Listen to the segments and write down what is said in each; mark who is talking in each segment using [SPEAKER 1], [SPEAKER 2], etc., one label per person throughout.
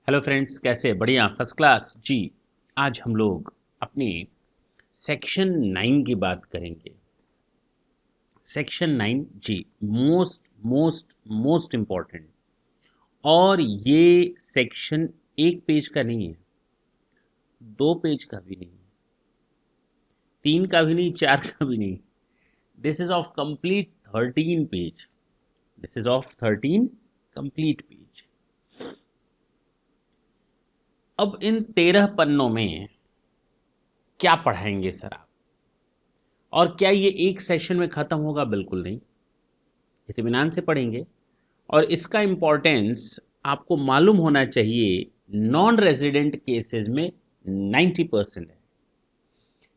[SPEAKER 1] Hello friends, कैसे? बढ़िया, first class जी। आज हम लोग अपनी सेक्शन 9 की बात करेंगे। सेक्शन 9 जी, मोस्ट मोस्ट मोस्ट इम्पॉर्टेंट। और ये सेक्शन एक पेज का नहीं है, दो पेज का भी नहीं, तीन का भी नहीं, चार का भी नहीं। This is of complete 13 page. This is of 13 complete page. अब इन 13 पन्नों में क्या पढ़ाएंगे सर आप? और क्या ये एक सेशन में खत्म होगा? बिल्कुल नहीं, इत्मीनान से पढ़ेंगे। और इसका इम्पोर्टेंस आपको मालूम होना चाहिए। नॉन रेजिडेंट केसेस में 90% है,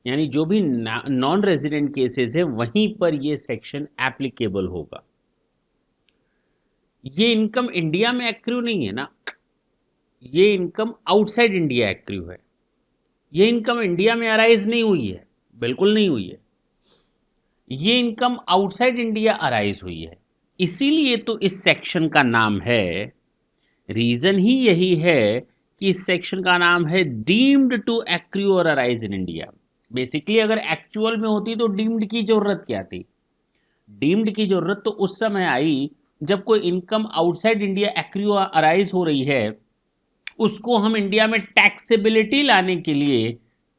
[SPEAKER 1] यानी जो भी नॉन रेजिडेंट केसेस है वहीं पर ये सेक्शन एप्लीकेबल होगा। ये इनकम इंडिया में एक्रू नहीं है ना, ये इनकम आउटसाइड इंडिया एक्रू है। ये इनकम इंडिया में अराइज नहीं हुई है, बिल्कुल नहीं हुई है। ये इनकम आउटसाइड इंडिया अराइज हुई है। इसीलिए तो इस सेक्शन का नाम है, रीजन ही यही है कि इस सेक्शन का नाम है डीम्ड टू एक्रू और अराइज इन इंडिया। बेसिकली अगर एक्चुअल में होती तो डीम्ड की जरूरत क्या थी? डीम्ड की जरूरत तो उस समय आई जब कोई income outside India accrue arise हो रही है, उसको हम इंडिया में टैक्सेबिलिटी लाने के लिए,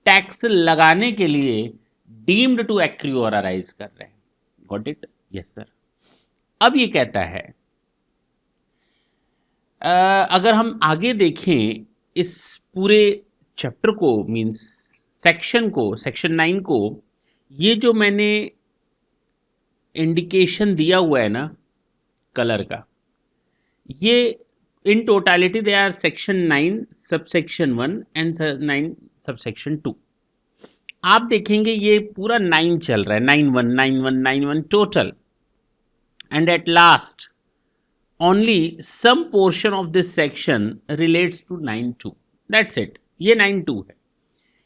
[SPEAKER 1] टैक्स लगाने के लिए डीम्ड टू एक्रू और अराइज कर रहे हैं। Got it? Yes sir. अब ये कहता है, अगर हम आगे देखें इस पूरे चैप्टर को, मींस सेक्शन को, सेक्शन 9 को, ये जो मैंने इंडिकेशन दिया हुआ है ना कलर का, ये in totality they are section 9 subsection 1 and 9 subsection 2। आप देखेंगे ये पूरा 9 चल रहा है, 9 1 9 1 9 1 total, and at last only some portion of this section relates to 9-2. That's it. ये 9-2 है,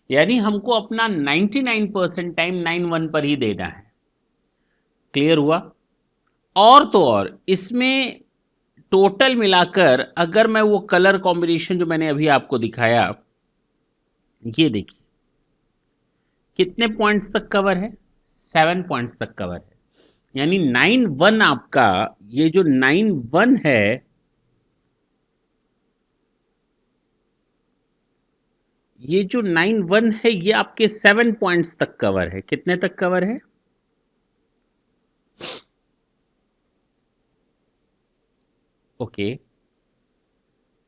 [SPEAKER 1] यानी हमको अपना 99% टाइम 9-1 पर ही देना है। क्लियर हुआ? और तो और इसमें टोटल मिलाकर अगर मैं वो कलर कॉम्बिनेशन जो मैंने अभी आपको दिखाया, ये देखिए कितने पॉइंट्स तक कवर है? 7 पॉइंट्स तक कवर है। यानी 9-1 आपका, ये जो 9-1 है, ये जो 9-1 है ये आपके 7 पॉइंट्स तक कवर है। कितने तक कवर है? ओके।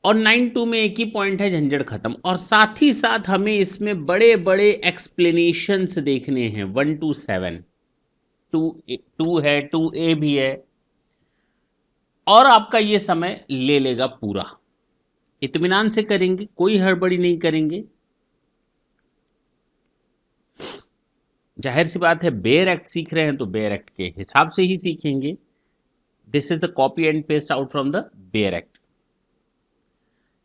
[SPEAKER 1] और 9-2 में एक ही पॉइंट है, झंझट खत्म। और साथ ही साथ हमें इसमें बड़े बड़े एक्सप्लेनेशंस देखने हैं, 1-7। 2 है, 2A भी है। और आपका ये समय ले लेगा पूरा। इत्मीनान से करेंगे, कोई हड़बड़ी नहीं करेंगे। जाहिर सी बात है, बेयर एक्ट सीख रहे हैं तो बेयर एक्ट के हिसाब से ही सीखेंगे। This is the copy and paste out from the bare act.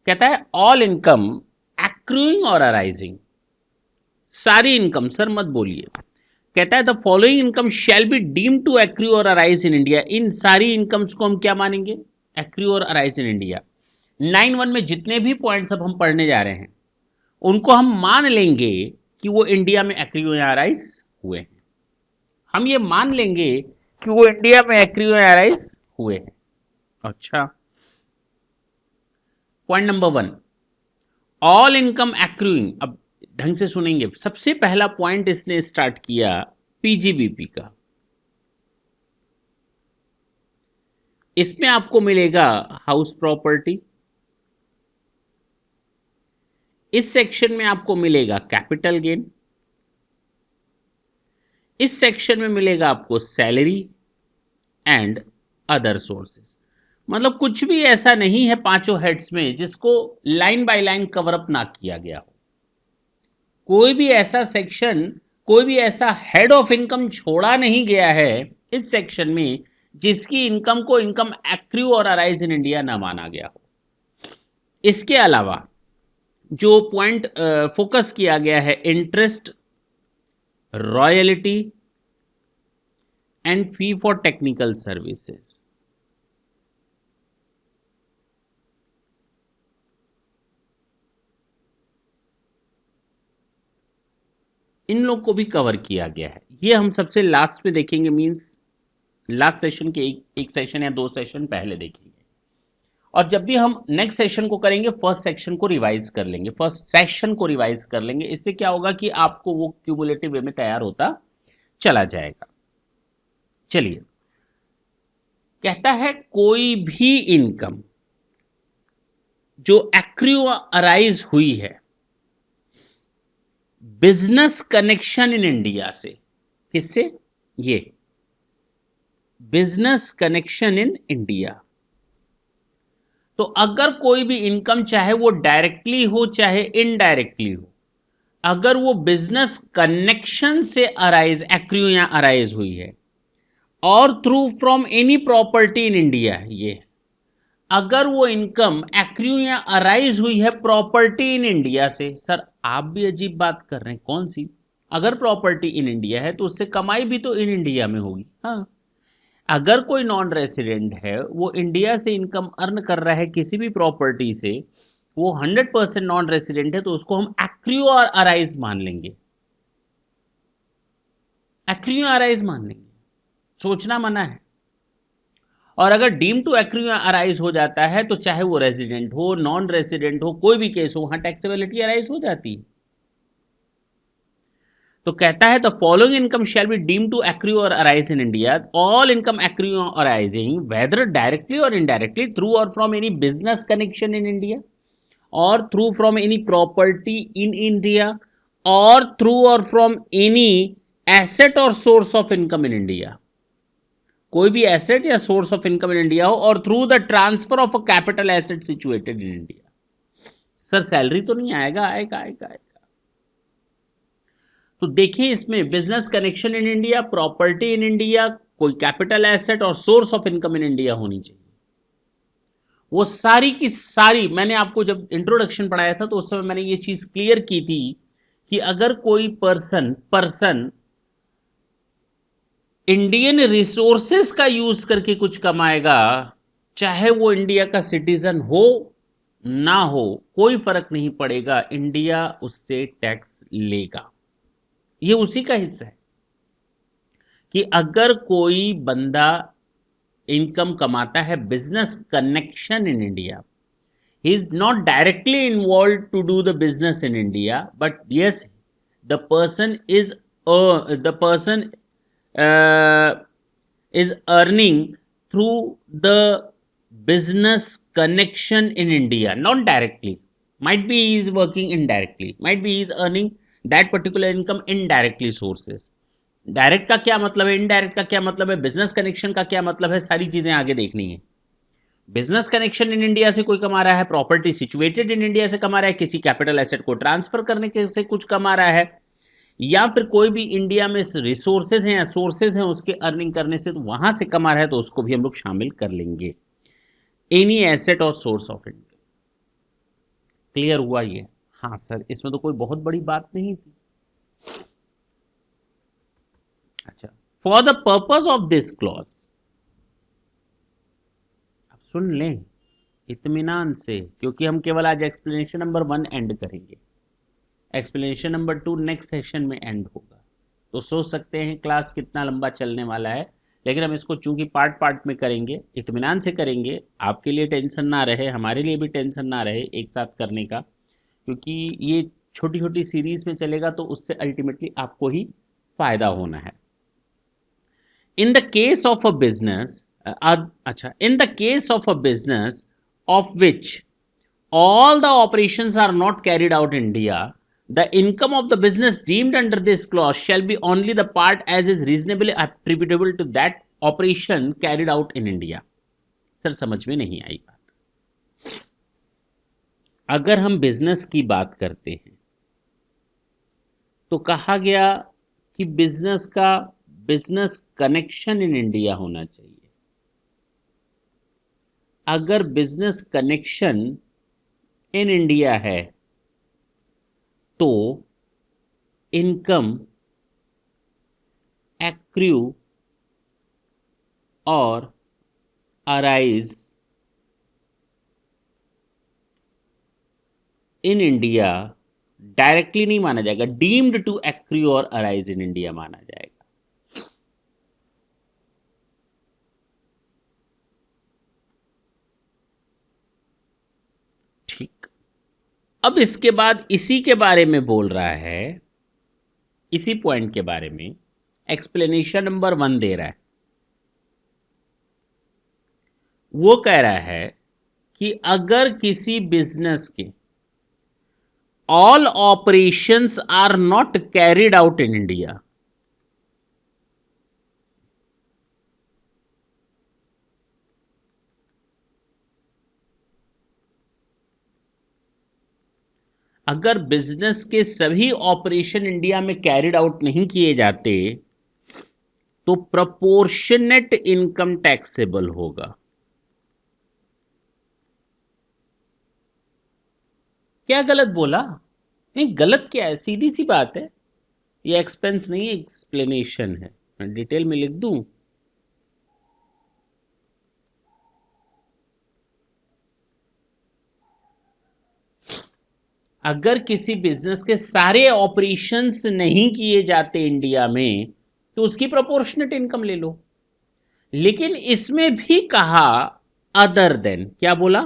[SPEAKER 1] कहता है ऑल इनकम एक्रूइंग और अराइजिंग, सारी इनकम, सर मत बोलिए। कहता है the following income shall be deem to accrue और अराइज इन इंडिया। इन सारी इनकम्स को हम क्या मानेंगे? एक्रू और अराइज इन इंडिया। 9-1 में जितने भी पॉइंट्स अब हम पढ़ने जा रहे हैं उनको हम मान लेंगे कि वो इंडिया में एक्रू या अराइज हुए हैं। हम ये मान लेंगे कि वो इंडिया में एक्रू या अराइज हुए हैं। अच्छा, point number 1, all income accruing. अब ढंग से सुनेंगे। सबसे पहला पॉइंट इसने स्टार्ट किया पीजीबीपी का। इसमें आपको मिलेगा हाउस प्रॉपर्टी, इस सेक्शन में आपको मिलेगा कैपिटल गेन, इस सेक्शन में मिलेगा आपको सैलरी एंड अदर सोर्सेस। मतलब कुछ भी ऐसा नहीं है पांचों हेड्स में जिसको line by line cover up ना किया गया हो। कोई भी ऐसा सेक्शन, कोई भी ऐसा हेड ऑफ इनकम छोड़ा नहीं गया है इस सेक्शन में जिसकी इनकम को इनकम एक्रू और अराइज इन इंडिया ना माना गया हो। इसके अलावा जो पॉइंट फोकस किया गया है, interest, royalty and fee for technical services, इन लोग को भी कवर किया गया है। ये हम सबसे लास्ट में देखेंगे, मींस लास्ट सेशन के एक सेशन या 2 सेशन पहले देखेंगे। और जब भी हम नेक्स्ट सेशन को करेंगे फर्स्ट सेक्शन को रिवाइज कर लेंगे, फर्स्ट सेशन को रिवाइज कर लेंगे। इससे क्या होगा कि आपको वो क्यूमुलेटिव वे में तैयार होता चला जाएगा। चलिए, कहता है कोई भी इनकम जो एक्रू अराइज हुई है बिजनेस कनेक्शन इन इंडिया से, किससे? ये बिजनेस कनेक्शन इन इंडिया। तो अगर कोई भी इनकम, चाहे वो डायरेक्टली हो चाहे इनडायरेक्टली हो, अगर वो बिजनेस कनेक्शन से अराइज, एक्रू या अराइज हुई है or through from any property in India, ये अगर वो इनकम एक्रू या अराइज हुई है प्रॉपर्टी इन इंडिया से। सर आप भी अजीब बात कर रहे हैं, कौन सी? अगर प्रॉपर्टी इन इंडिया है तो उससे कमाई भी तो इन इंडिया में होगी। हाँ, अगर कोई नॉन रेसिडेंट है, वो इंडिया से इनकम अर्न कर रहा है किसी भी प्रॉपर्टी से, वो 100% नॉन रेसिडेंट है, तो उसको हम एक्रू और अराइज मान लेंगे, एक्रू अराइज मान लेंगे, सोचना मना है। और अगर डीम टू एक्रू अराइज हो जाता है तो चाहे वो रेजिडेंट हो, नॉन रेजिडेंट हो, कोई भी केस हो, वहां टैक्सेबिलिटी अराइज हो जाती है। तो कहता है the following income shall be deem to accrue और arise in India, all income accrue or arising whether directly or indirectly through or from any business connection in India or through from any property in India or through or from any asset or source of income in India. कोई भी asset या source of income in India हो, or through the transfer of a capital asset situated in India. Sir salary तो नहीं आएगा? आएगा आएगा आएगा। तो देखिए, इसमें business connection in India, property in India, कोई capital asset or source of income in India होनी चाहिए। वो सारी की सारी, मैंने आपको जब इंट्रोडक्शन पढ़ाया था तो उस समय मैंने ये चीज क्लियर की थी कि अगर कोई पर्सन इंडियन रिसोर्सेस का यूज करके कुछ कमाएगा, चाहे वो इंडिया का सिटीजन हो ना हो, कोई फर्क नहीं पड़ेगा, इंडिया उससे टैक्स लेगा। ये उसी का हिस्सा है कि अगर कोई बंदा इनकम कमाता है business connection in India, he is not directly involved to do the business in India, but yes, the person is uh, is earning through the business connection in India, not directly. Might be he is working indirectly, might be he is earning that particular income indirectly sources. Direct का क्या मतलब है, indirect का क्या मतलब है, business connection का क्या मतलब है, सारी चीजें आगे देखनी है। बिजनेस कनेक्शन इन इंडिया से कोई कमा रहा है, प्रॉपर्टी सिचुएटेड इन इंडिया से कमा रहा है, किसी कैपिटल एसेट को ट्रांसफर करने के से कुछ कमा रहा है, या फिर कोई भी इंडिया में रिसोर्सेज हैं या सोर्सेज हैं उसके अर्निंग करने से, तो वहां से कमा रहा है, तो उसको भी हम लोग शामिल कर लेंगे, any asset or source of income. Clear हुआ ये? हाँ सर, इसमें तो कोई बहुत बड़ी बात नहीं थी। अच्छा, for the purpose of this clause, अब सुन लें इत्मीनान से, क्योंकि हम केवल आज एक्सप्लेनेशन नंबर 1 एंड करेंगे, एक्सप्लेनेशन नंबर 2 नेक्स्ट सेशन में एंड होगा। तो सोच सकते हैं क्लास कितना लंबा चलने वाला है, लेकिन हम इसको चूंकि पार्ट पार्ट में करेंगे, इत्मीनान से करेंगे, आपके लिए टेंशन ना रहे, हमारे लिए भी टेंशन ना रहे एक साथ करने का, क्योंकि ये छोटी छोटी सीरीज में चलेगा तो उससे अल्टीमेटली आपको ही फायदा होना है। In the case of a business, अच्छा, in the case of a business of which all the operations are not carried out in India, the income of the business deemed under this clause shall be only the part as is reasonably attributable to that operation carried out in India. Sir समझ में नहीं आई बात। अगर हम business की बात करते हैं तो कहा गया कि बिजनेस का बिजनेस कनेक्शन इन इंडिया होना चाहिए। अगर बिजनेस कनेक्शन इन इंडिया है तो इनकम एक्रू और अराइज इन इंडिया डायरेक्टली नहीं माना जाएगा, डीम्ड टू एक्रू और अराइज इन इंडिया माना जाएगा। ठीक, अब इसके बाद इसी के बारे में बोल रहा है, इसी पॉइंट के बारे में एक्सप्लेनेशन नंबर 1 दे रहा है। वो कह रहा है कि अगर किसी बिजनेस के all operations are not carried out in India, अगर बिजनेस के सभी ऑपरेशन इंडिया में कैरिड आउट नहीं किए जाते तो प्रोपोर्शनेट इनकम टैक्सेबल होगा। क्या गलत बोला? नहीं, गलत क्या है, सीधी सी बात है। ये एक्सपेंस नहीं, एक्सप्लेनेशन है। मैं डिटेल में लिख दूं? अगर किसी बिजनेस के सारे ऑपरेशंस नहीं किए जाते इंडिया में तो उसकी प्रोपोर्शनेट इनकम ले लो। लेकिन इसमें भी कहा अदर देन, क्या बोला?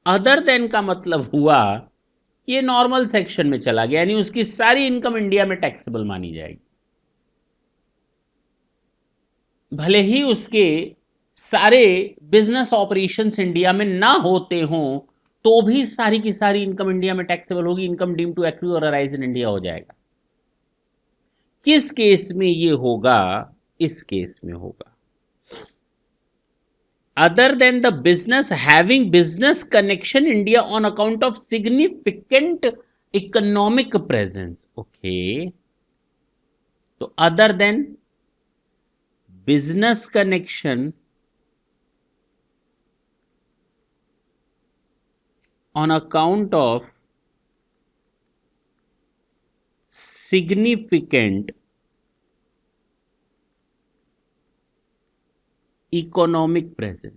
[SPEAKER 1] अदर देन का मतलब हुआ ये नॉर्मल सेक्शन में चला गया, यानी उसकी सारी इनकम इंडिया में टैक्सेबल मानी जाएगी, भले ही उसके सारे बिजनेस ऑपरेशंस इंडिया में ना होते हों तो भी सारी की सारी इनकम इंडिया में टैक्सेबल होगी। इनकम डीम टू एक्रू और अराइज इन इंडिया हो जाएगा। किस केस में ये होगा? इस केस में होगा other than the business having business connection India on account of significant economic presence. Okay, तो other than business connection on account of significant economic presence,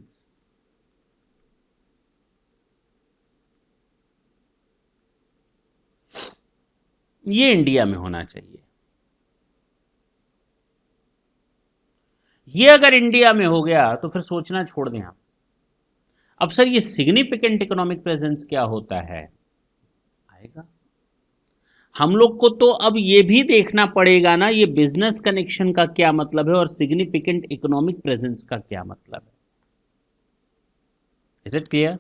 [SPEAKER 1] ये इंडिया में होना चाहिए। ये अगर इंडिया में हो गया तो फिर सोचना छोड़ दें आप। अब सर ये सिग्निफिकेंट इकोनॉमिक प्रेजेंस क्या होता है? आएगा। हम लोग को तो अब ये भी देखना पड़ेगा ना, ये बिजनेस कनेक्शन का क्या मतलब है और सिग्निफिकेंट इकोनॉमिक प्रेजेंस का क्या मतलब है। Is it clear?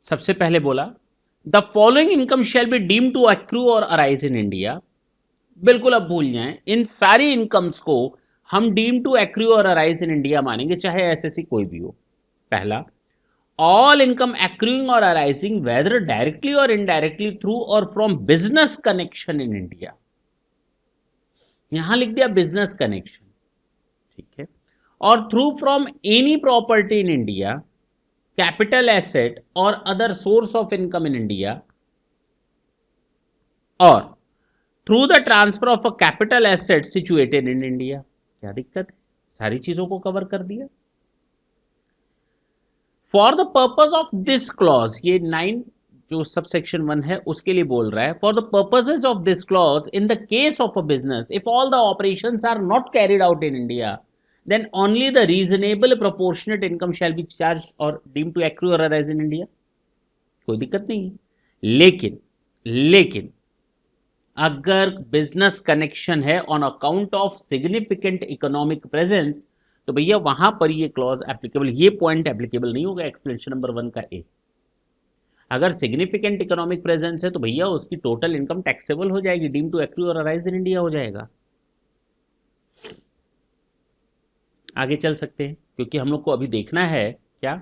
[SPEAKER 1] सबसे पहले बोला the following income shall be deem to accrue और अराइज इन इंडिया। बिल्कुल अब भूल जाएं, इन सारी इनकम्स को हम डीम टू एक्रू और अराइज इन इंडिया मानेंगे, चाहे एसएससी कोई भी हो। पहला, all income accruing or arising whether directly or indirectly through or from business connection in India। यहां लिख दिया बिजनेस कनेक्शन, ठीक है। Or through from any property in India, capital asset or other source of income in India, or through the transfer of a capital asset situated in India. क्या दिक्कत है? सारी चीजों को कवर कर दिया। For the purpose of this clause, ये 9 जो सबसेक्शन 1 है उसके लिए बोल रहा है। For the purposes of this clause in the case of a business if all the operations are not carried out in India then only the reasonable proportionate income shall be charge और deem to accrue और arise in India. कोई दिक्कत नहीं। लेकिन अगर business connection है on account of significant economic presence तो भैया वहां पर ये क्लॉज एप्लीकेबल, ये पॉइंट एप्लीकेबल नहीं होगा एक्सप्लेनेशन नंबर 1 का ए। अगर सिग्निफिकेंट इकोनॉमिक प्रेजेंस है तो भैया उसकी टोटल इनकम टैक्सेबल हो जाएगी, डीम टू एक्रू और अराइज इन इंडिया हो जाएगा। आगे चल सकते हैं क्योंकि हम लोग को अभी देखना है क्या,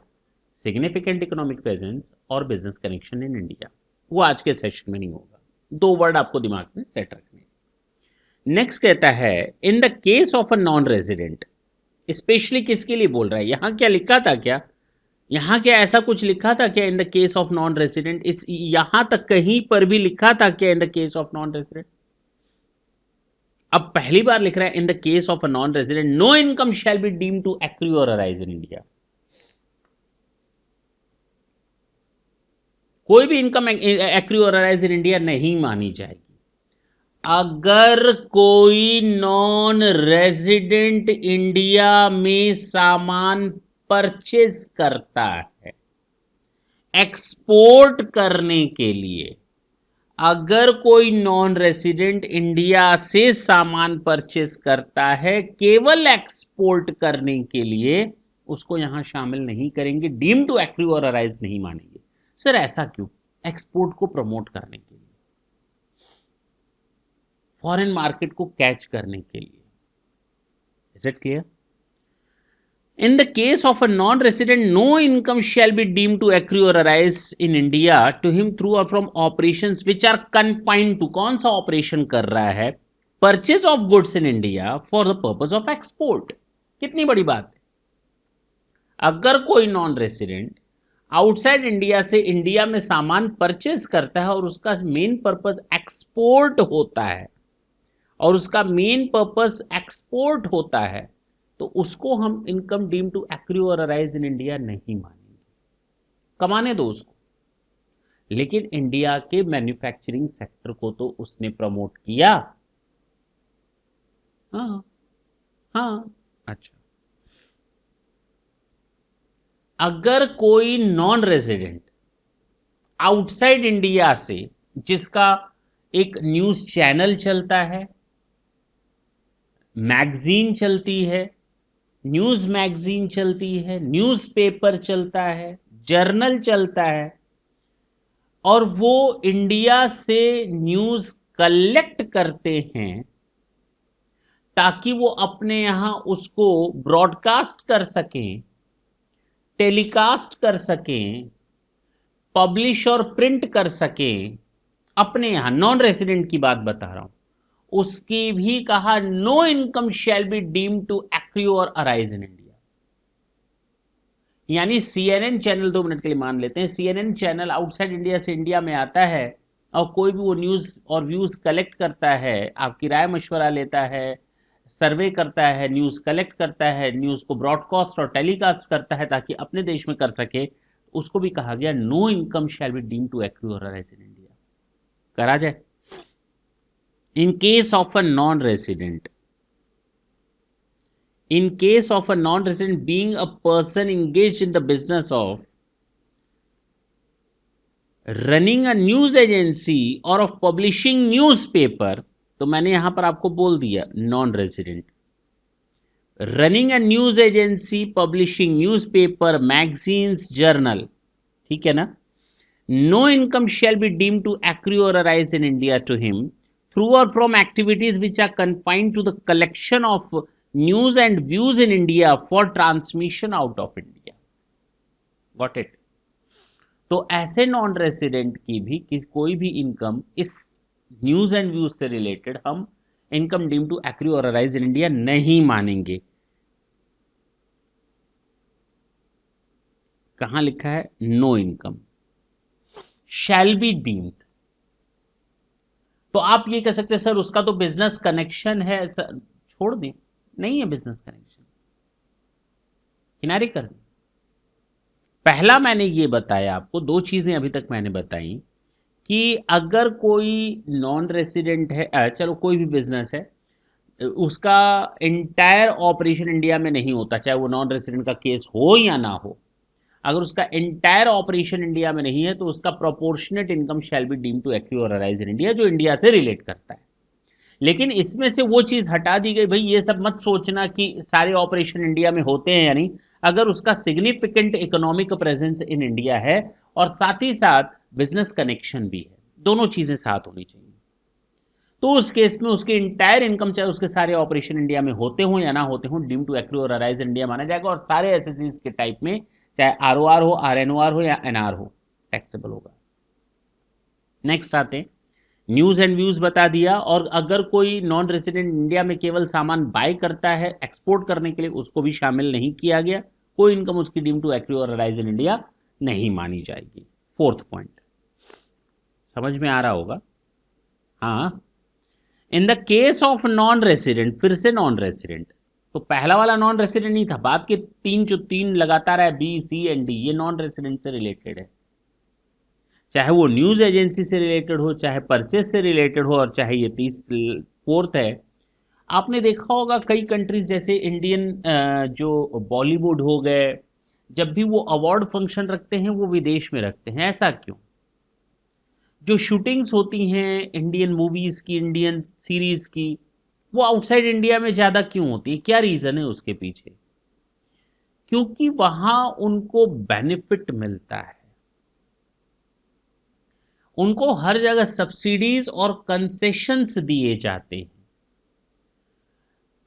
[SPEAKER 1] सिग्निफिकेंट इकोनॉमिक प्रेजेंस और बिजनेस कनेक्शन इन इंडिया। वो आज के सेशन में नहीं होगा, 2 वर्ड आपको दिमाग में सेट रखने। नेक्स्ट कहता है in the case of a non resident, specially किसके लिए बोल रहा है? यहां क्या लिखा था? क्या यहां क्या ऐसा कुछ लिखा था क्या in the case of non resident? इस यहां तक कहीं पर भी लिखा था क्या in the case of non resident? अब पहली बार लिख रहा है in the case of a non resident no income shall be deem to accrue और अराइज इन इंडिया। कोई भी इनकम एक्रू और अराइज इन इंडिया नहीं मानी जाएगी। अगर कोई नॉन रेजिडेंट इंडिया में सामान परचेज करता है एक्सपोर्ट करने के लिए, अगर कोई नॉन रेजिडेंट इंडिया से सामान परचेज करता है केवल एक्सपोर्ट करने के लिए, उसको यहां शामिल नहीं करेंगे, डीम टू एक्रू और अराइज नहीं मानेंगे। सर ऐसा क्यों? एक्सपोर्ट को प्रमोट करने के लिए, फॉरेन मार्केट को कैच करने के लिए। Is it clear? In the case of a non-resident, no income shall be deemed to accrue or arise in India to him through or from operations which are confined to, कौन सा operation कर रहा है? Purchase of goods in India for the purpose of export। कितनी बड़ी बात है। अगर कोई नॉन रेसिडेंट आउटसाइड इंडिया से इंडिया में सामान परचेज करता है और उसका मेन पर्पस एक्सपोर्ट होता है, और उसका मेन पर्पस एक्सपोर्ट होता है, तो उसको हम इनकम डीम टू एक्रू और अराइज इन इंडिया नहीं मानेंगे। कमाने दो उसको, लेकिन इंडिया के मैन्युफैक्चरिंग सेक्टर को तो उसने प्रमोट किया। हाँ हाँ, अच्छा। अगर कोई नॉन रेजिडेंट आउटसाइड इंडिया से, जिसका एक न्यूज चैनल चलता है, मैगजीन चलती है, न्यूज मैगजीन चलती है, न्यूज़पेपर चलता है, जर्नल चलता है, और वो इंडिया से न्यूज कलेक्ट करते हैं ताकि वो अपने यहां उसको ब्रॉडकास्ट कर सकें, टेलीकास्ट कर सकें, पब्लिश और प्रिंट कर सकें अपने यहां, नॉन रेसिडेंट की बात बता रहा हूं, उसकी भी कहा no income shall be deem to accrue और अराइज इन इंडिया। यानी सीएनएन चैनल, 2 मिनट के लिए मान लेते हैं, सीएनएन चैनल आउटसाइड इंडिया से इंडिया में आता है और कोई भी वो न्यूज और व्यूज कलेक्ट करता है, आपकी राय मशवरा लेता है, सर्वे करता है, न्यूज कलेक्ट करता है, न्यूज को ब्रॉडकास्ट और टेलीकास्ट करता है ताकि अपने देश में कर सके, उसको भी कहा गया no income shall be deem to accrue और अराइज इन इंडिया। करा जाए। In case of a non-resident, in case of a non-resident being a person engaged in the business of running a news agency or of publishing newspaper, तो मैंने यहां पर आपको बोल दिया non resident, running a news agency, publishing newspaper, magazines, journal, ठीक है ना, no income shall be deem to accrue और arise in India to him through or from activities which are confined to the collection of news and views in India for transmission out of India। Got it? तो ऐसे non resident की भी कोई भी income इस news and views से related हम income deem to accrue और अराइज इन इंडिया नहीं मानेंगे। कहां लिखा है? No income shall be deemed. तो आप ये कह सकते हैं सर उसका तो बिजनेस कनेक्शन है, सर छोड़ दें, नहीं है बिजनेस कनेक्शन, किनारे कर दें। पहला मैंने ये बताया आपको, 2 चीजें अभी तक मैंने बताई कि अगर कोई नॉन रेसिडेंट है, चलो कोई भी बिजनेस है, उसका इंटायर ऑपरेशन इंडिया में नहीं होता, चाहे वो नॉन रेसिडेंट का केस हो या ना हो, अगर उसका एंटायर ऑपरेशन इंडिया में नहीं है तो उसका proportionate income shall be deem to accrue और अराइज इन इंडिया, जो इंडिया से रिलेट करता है। लेकिन इसमें से वो चीज हटा दी गई, भाई ये सब मत सोचना कि सारे ऑपरेशन इंडिया में होते हैं या नहीं, अगर उसका significant economic presence in India है और साथ ही साथ बिजनेस कनेक्शन भी है, दोनों चीजें साथ होनी चाहिए, तो उस केस में उसके इंटायर इनकम, चाहे उसके सारे ऑपरेशन इंडिया में होते हो या ना होते हो, डीम टू एक्रू और अराइज इन इंडिया माना जाएगा, और सारे एसएससीज के टाइप में चाहे आरओआर हो, आरएनओआर हो या एनआर हो, टैक्सेबल होगा। नेक्स्ट आते हैं, न्यूज एंड व्यूज बता दिया, और अगर कोई नॉन रेसिडेंट इंडिया में केवल सामान बाय करता है एक्सपोर्ट करने के लिए, उसको भी शामिल नहीं किया गया, कोई इनकम उसकी डीम टू एक्रू और अराइज इन इंडिया नहीं मानी जाएगी। 4th पॉइंट समझ में आ रहा होगा? हाँ, इन the case of non resident, फिर से नॉन रेसिडेंट, तो पहला वाला नॉन रेसिडेंट नहीं था, बाद के तीन जो तीन लगातार है बी सी एंड डी, ये नॉन रेसिडेंट से रिलेटेड है, चाहे वो न्यूज एजेंसी से रिलेटेड हो, चाहे परचेज से रिलेटेड हो, और चाहे ये फोर्थ है। आपने देखा होगा कई कंट्रीज जैसे इंडियन जो बॉलीवुड हो गए, जब भी वो अवार्ड फंक्शन रखते हैं वो विदेश में रखते हैं, ऐसा क्यों? जो शूटिंग्स होती हैं इंडियन मूवीज की, इंडियन सीरीज की, वो आउटसाइड इंडिया में ज्यादा क्यों होती है? क्या रीजन है उसके पीछे? क्योंकि वहां उनको बेनिफिट मिलता है, उनको हर जगह सब्सिडीज और कंसेशंस दिए जाते हैं,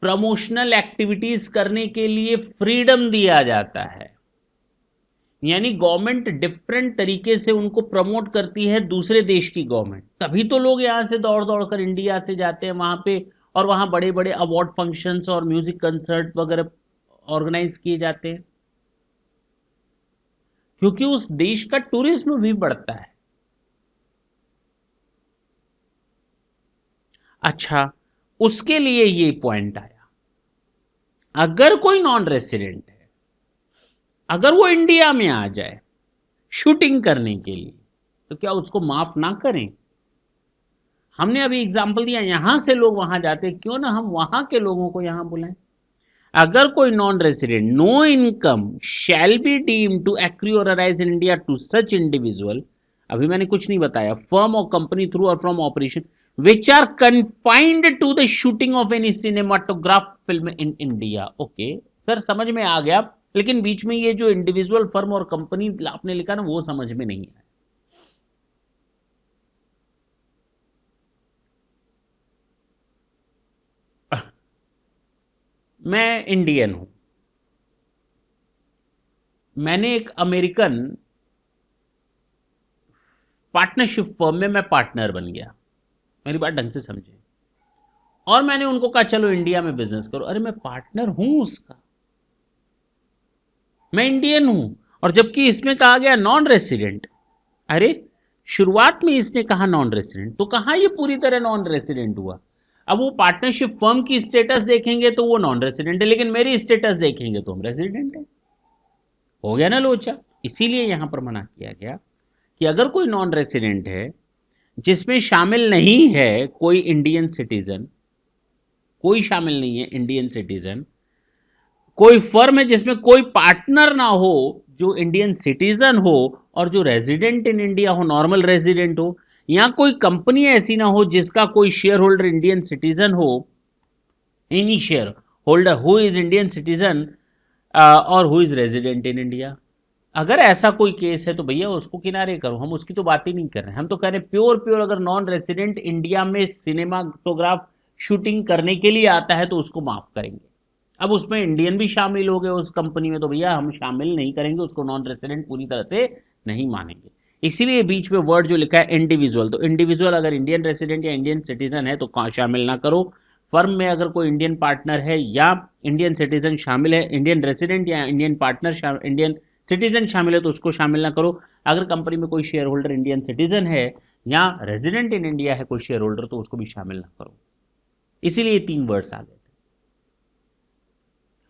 [SPEAKER 1] प्रमोशनल एक्टिविटीज करने के लिए फ्रीडम दिया जाता है, यानी गवर्नमेंट डिफरेंट तरीके से उनको प्रमोट करती है दूसरे देश की गवर्नमेंट, तभी तो लोग यहां से दौड़ दौड़ कर इंडिया से जाते हैं वहां पे, और वहां बड़े बड़े अवार्ड फंक्शंस और म्यूजिक कंसर्ट वगैरह ऑर्गेनाइज किए जाते हैं, क्योंकि उस देश का टूरिज्म भी बढ़ता है। अच्छा, उसके लिए ये पॉइंट आया, अगर कोई नॉन रेसिडेंट है, अगर वो इंडिया में आ जाए शूटिंग करने के लिए, तो क्या उसको माफ ना करें? हमने अभी एग्जांपल दिया, यहां से लोग वहां जाते, क्यों ना हम वहां के लोगों को यहां बुलाएं। अगर कोई non resident, no income shall be deemed to accrue और arise in India to such individual, अभी मैंने कुछ नहीं बताया, firm or company through or from operation which are confined to the shooting of any cinematograph film in India. Okay sir, समझ में आ गया, लेकिन बीच में ये जो इंडिविजुअल, फर्म और कंपनी आपने लिखा ना, वो समझ में नहीं आया। मैं इंडियन हूं, मैंने एक अमेरिकन पार्टनरशिप फर्म में मैं पार्टनर बन गया, मेरी बात ढंग से समझे, और मैंने उनको कहा चलो इंडिया में बिजनेस करो। अरे मैं पार्टनर हूं उसका, मैं इंडियन हूं, और जबकि इसमें कहा गया नॉन रेसिडेंट। अरे शुरुआत में इसने कहा नॉन रेसिडेंट, तो कहां ये पूरी तरह नॉन रेसिडेंट हुआ? अब वो पार्टनरशिप फर्म की स्टेटस देखेंगे तो वो नॉन रेसिडेंट है, लेकिन मेरी स्टेटस देखेंगे तो हम रेसिडेंट है। हो गया ना लोचा? इसीलिए यहां पर मना किया गया कि अगर कोई नॉन रेसिडेंट है जिसमें शामिल नहीं है कोई इंडियन सिटीजन, कोई शामिल नहीं है इंडियन सिटीजन, कोई फर्म है जिसमें कोई पार्टनर ना हो जो इंडियन सिटीजन हो और जो रेजिडेंट इन इंडिया हो, नॉर्मल रेजिडेंट हो, या कोई कंपनी ऐसी ना हो जिसका कोई शेयर होल्डर इंडियन सिटीजन हो, any shareholder who is Indian citizen or who is resident in India, अगर ऐसा कोई केस है तो भैया उसको किनारे करो, हम उसकी तो बात ही नहीं कर रहे, हम तो कह रहे हैं प्योर प्योर अगर नॉन रेजिडेंट इंडिया में सिनेमाटोग्राफ शूटिंग करने के लिए आता है तो उसको माफ करेंगे। अब उसमें इंडियन भी शामिल हो गए उस कंपनी में, तो भैया हम शामिल नहीं करेंगे उसको, नॉन रेसिडेंट पूरी तरह से नहीं मानेंगे। इसीलिए बीच में वर्ड जो लिखा है इंडिविजुअल, तो इंडिविजुअल अगर इंडियन रेसिडेंट या इंडियन सिटीजन है तो शामिल ना करो। फर्म में अगर कोई इंडियन पार्टनर है या इंडियन सिटीजन शामिल है, इंडियन रेसिडेंट या इंडियन पार्टनर इंडियन सिटीजन शामिल है तो उसको शामिल ना करो। अगर कंपनी में कोई शेयर होल्डर इंडियन सिटीजन है या रेजिडेंट इन इंडिया है कोई शेयर होल्डर, तो उसको भी शामिल ना करो। इसीलिए 3 वर्ड्स आ गए,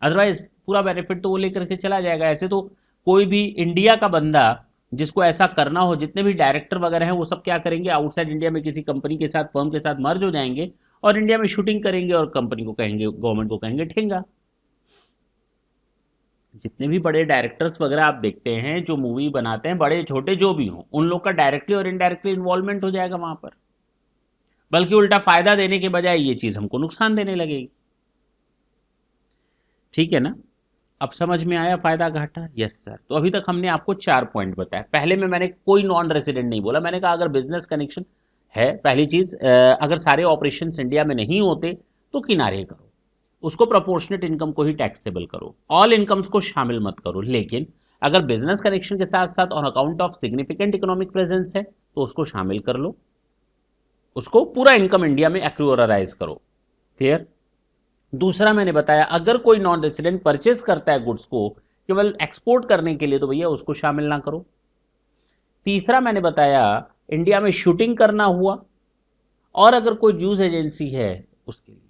[SPEAKER 1] अदरवाइज पूरा बेनिफिट तो वो लेकर के चला जाएगा। ऐसे तो कोई भी इंडिया का बंदा जिसको ऐसा करना हो, जितने भी डायरेक्टर वगैरह हैं वो सब क्या करेंगे, आउटसाइड इंडिया में किसी कंपनी के साथ, फर्म के साथ मर्ज हो जाएंगे और इंडिया में शूटिंग करेंगे और कंपनी को कहेंगे, गवर्नमेंट को कहेंगे ठेंगा। जितने भी बड़े डायरेक्टर्स वगैरह आप देखते हैं जो मूवी बनाते हैं, बड़े छोटे जो भी हों, उन लोग का डायरेक्टली और इनडायरेक्टली इन्वॉल्वमेंट हो जाएगा वहां पर, बल्कि उल्टा फायदा देने के बजाय ये चीज हमको नुकसान देने लगेगी। ठीक है ना? अब समझ में आया फायदा घाटा? Yes sir. तो अभी तक हमने आपको 4 पॉइंट बताया। पहले में मैंने कोई नॉन रेसिडेंट नहीं बोला, मैंने कहा अगर बिजनेस कनेक्शन है, पहली चीज अगर सारे ऑपरेशंस इंडिया में नहीं होते तो किनारे करो, उसको प्रोपोर्शनेट इनकम को ही टैक्सेबल करो, ऑल इनकम्स को शामिल मत करो। लेकिन अगर बिजनेस कनेक्शन के साथ साथ on account of significant economic presence है तो उसको शामिल कर लो, उसको पूरा इनकम इंडिया में एक्रूअराइज करो। क्लियर? दूसरा मैंने बताया अगर कोई नॉन रेसिडेंट परचेज करता है गुड्स को केवल एक्सपोर्ट करने के लिए तो भैया उसको शामिल ना करो। तीसरा मैंने बताया इंडिया में शूटिंग करना हुआ और अगर कोई न्यूज एजेंसी है उसके लिए।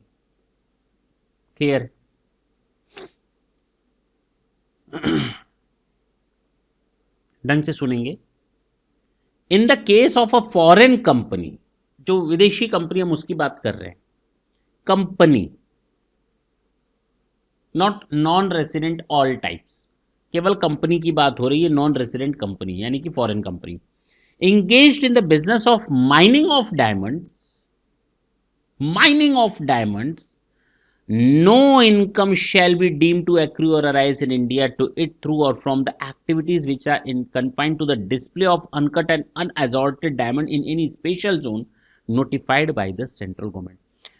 [SPEAKER 1] क्लियर? ढंग से सुनेंगे। इन the case of a foreign company, जो विदेशी कंपनी हम उसकी बात कर रहे हैं, company, not non resident all types, केवल कंपनी की बात हो रही है, नॉन रेसिडेंट कंपनी यानी कि foreign company, engaged in the business of mining of diamonds, no income shall be deemed to accrue or arise in India to it through or from the activities which are confined to the display of uncut and unassorted diamond in any special zone notified by the central government,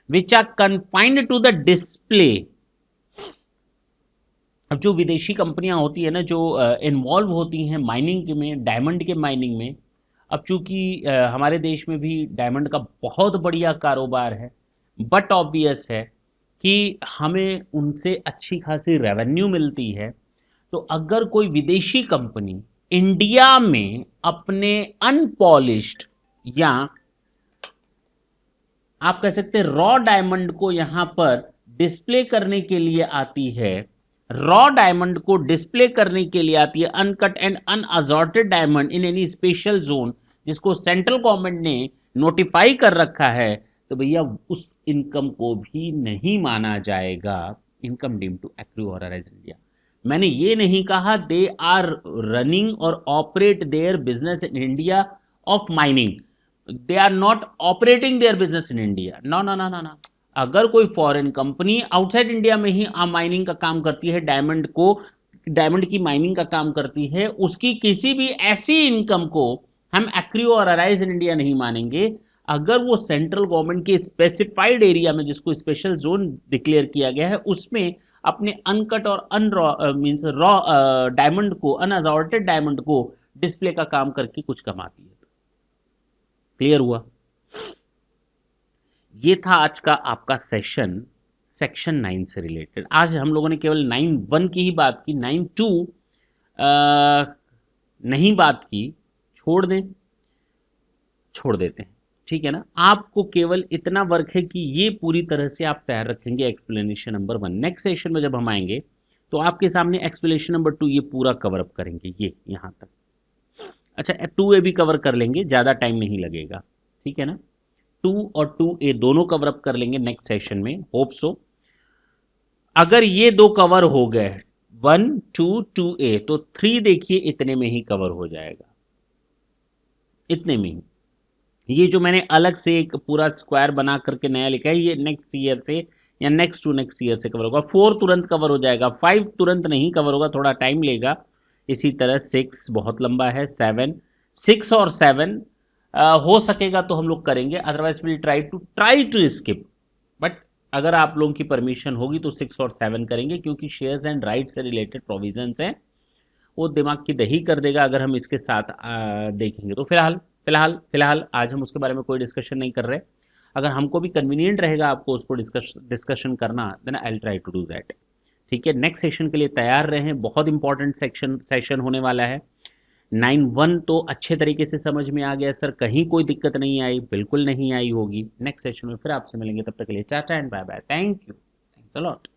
[SPEAKER 1] which are confined to the display. अब जो विदेशी कंपनियां होती है ना, जो involve होती हैं माइनिंग में, डायमंड के माइनिंग में, अब चूंकि हमारे देश में भी डायमंड का बहुत बढ़िया कारोबार है, बट ऑब्वियस है कि हमें उनसे अच्छी खासी रेवेन्यू मिलती है। तो अगर कोई विदेशी कंपनी इंडिया में अपने अनपॉलिश्ड या आप कह सकते हैं रॉ डायमंड को यहां पर डिस्प्ले करने के लिए आती है, रॉ डायमंड को डिस्प्ले करने के लिए आती है, uncut and unassorted diamond in any special zone जिसको सेंट्रल गवर्नमेंट ने नोटिफाई कर रखा है, तो भैया उस इनकम को भी नहीं माना जाएगा इनकम डीम टू एक्रू और अराइज इंडिया। मैंने ये नहीं कहा they are running or operate their business in India of mining, they are not operating their business in India, no no no no no. अगर कोई फॉरेन कंपनी आउटसाइड इंडिया में ही mining का काम करती है, डायमंड की माइनिंग का काम करती है, उसकी किसी भी ऐसी इनकम को हम एक्रू और अराइज इन इंडिया नहीं मानेंगे अगर वो सेंट्रल गवर्नमेंट के स्पेसिफाइड एरिया में, जिसको स्पेशल जोन डिक्लेयर किया गया है, उसमें अपने अनकट और अनरॉ मींस रॉ डायमंड को, अनअसॉर्टेड डायमंड को डिस्प्ले का काम करके कुछ कमाती है। क्लियर हुआ? ये था आज का आपका सेशन सेक्शन 9 से रिलेटेड। आज हम लोगों ने केवल 9(1) की ही बात की, 9(2) नहीं बात की, छोड़ देते हैं, ठीक है ना। आपको केवल इतना वर्क है कि ये पूरी तरह से आप तैयार रखेंगे एक्सप्लेनेशन नंबर 1। नेक्स्ट सेशन में जब हम आएंगे तो आपके सामने एक्सप्लेनेशन नंबर 2 ये पूरा कवर अप करेंगे, ये यहां तक। अच्छा, 2A भी कवर कर लेंगे, ज़्यादा टाइम नहीं लगेगा, ठीक है ना। 2 और 2A दोनों कवर अप कर लेंगे नेक्स्ट सेशन में, होप सो। अगर ये दो कवर हो गए 1, 2, 2A, तो 3 देखिए इतने में ही कवर हो जाएगा, इतने में ही। ये जो मैंने अलग से एक पूरा स्क्वायर बना करके नया लिखा है, ये नेक्स्ट ईयर से या नेक्स्ट टू नेक्स्ट ईयर से कवर होगा। 4 तुरंत कवर हो जाएगा, 5 तुरंत नहीं कवर होगा, थोड़ा टाइम लेगा। इसी तरह 6 बहुत लंबा है, 7, 6 और 7 हो सकेगा तो हम लोग करेंगे, otherwise will try to skip. But अगर आप लोगों की परमिशन होगी तो 6 और 7 करेंगे, क्योंकि शेयर्स एंड राइट्स से रिलेटेड प्रोविजंस हैं, वो दिमाग की दही कर देगा अगर हम इसके साथ देखेंगे। तो फिलहाल आज हम उसके बारे में कोई डिस्कशन नहीं कर रहे। अगर हमको भी कन्वीनियंट रहेगा आपको उसको डिस्कशन करना, then I will try to do that, ठीक है। नेक्स्ट सेशन के लिए तैयार रहें, बहुत इंपॉर्टेंट सेशन होने वाला है। 9(1) तो अच्छे तरीके से समझ में आ गया सर, कहीं कोई दिक्कत नहीं आई, बिल्कुल नहीं आई होगी। नेक्स्ट सेशन में फिर आपसे मिलेंगे, तब तक के लिए tata and bye bye, thank you, thanks a lot.